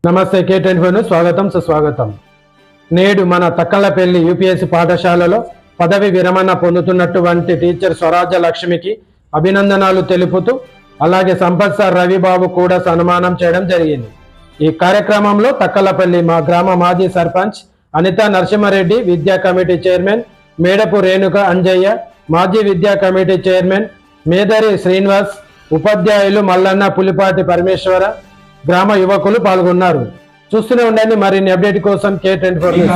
నమస్తే K24 స్వాగతం సుస్వాగతం. నేడు మన తక్కలపల్లి యూపీఎస్సీ పాఠశాలలో పదవి విరమణ పొందుతున్నటువంటి టీచర్ స్వరాజ్య లక్ష్మికి అభినందనలు తెలుపుతూ అలాగే సంపత్ సార్ రవిబాబు కూడా సన్మానం చేయడం జరిగింది. ఈ కార్యక్రమంలో తక్కలపల్లి మా గ్రామ మాజీ సర్పంచ్ అనిత నరసింహారెడ్డి, విద్యా కమిటీ చైర్మన్ మేడపు రేణుక అంజయ్య, మాజీ విద్యా కమిటీ చైర్మన్ మేదరి శ్రీనివాస్, ఉపాధ్యాయులు మల్లన్న, పులిపాటి పరమేశ్వర, గ్రామ యువకులు పాల్గొన్నారు. చూస్తూనే ఉండండి మరిన్ని అప్డేట్ కోసం K24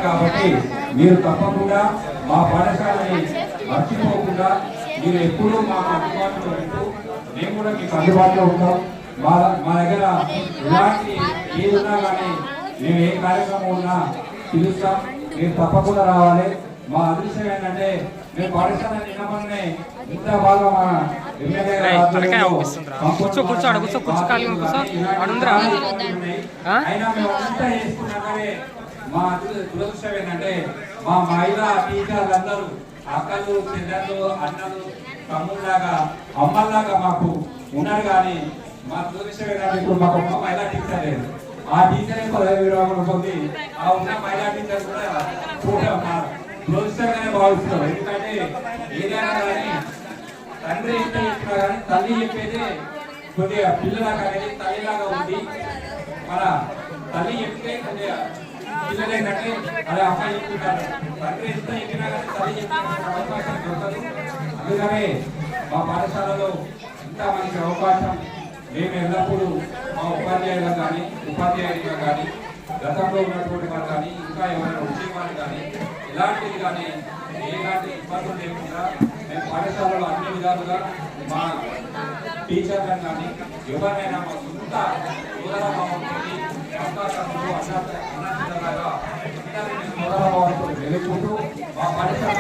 కాబట్టి మీరు తప్పకుండా మా పాఠశాలని మర్చిపోకుండా మీరు ఎప్పుడూ మాకు అందుబాటులో ఉంటూ మేము కూడా మీకు అందుబాటులో ఉంటాం. మా దగ్గర ఇలాంటి ఏదున్నా కానీ మేము ఏ కార్యక్రమం ఉన్నా పిలుస్తాం. మీరు తప్పకుండా రావాలి. మా అదృష్టం ఏంటంటే మేము పాఠశాల నిన్నమనే ఇంత బాగా మా ఎమ్మెల్యే అయినా మేము అంతా చేసుకున్నాకనే మా దురదృష్టం ఏంటంటే మా మహిళా టీచర్లందరూ అక్కలు, చెల్లెళ్ళు, అన్నలు, తమ్ముళ్ళలాగా, అమ్మల్లాగా మాకు ఉన్నారు. కానీ మా దురదృష్టం ఏంటంటే ఇప్పుడు మాకు ఒక్క మహిళా టీచర్ లేదు. ఆ టీచర్ పదవి విరామం పొంది ఆ ఉన్న మహిళా టీచర్ కూడా దురదృష్టంగానే భావిస్తున్నాం. ఎందుకంటే ఏదైనా కానీ తండ్రి ఎంత చెప్పినా కానీ తల్లి చెప్పేది కొద్దిగా పిల్లలాగా అనేది తల్లిలాగా ఉంది. మన తల్లి చెప్తే కొద్దిగా పిల్లలేకంటే అదే అమ్మాయి చెప్తుంటారు. తండ్రి ఎంత చెప్పినా కానీ తల్లి చెప్పిన అవకాశం దొరకదు. అందుకనే మా పాఠశాలలో ఇంత మంచి అవకాశం మేము ఎల్లప్పుడూ మా ఉపాధ్యాయులు కానీ గతంలో ఉన్నటువంటి వారు కానీ ఇంకా ఎవరైనా వచ్చేవారు కానీ ఎలాంటిది కానీ ఎలాంటి ఇబ్బందులు లేకుండా మేము పాఠశాలలో అన్ని విధాలుగా మా టీచర్లను కానీ ఎవరినైనా మా సొంత సోదరభావంతో అవకాశాలు అన్నలాగా సోదరభావంతో వెలుగుతూ మా పాఠశాల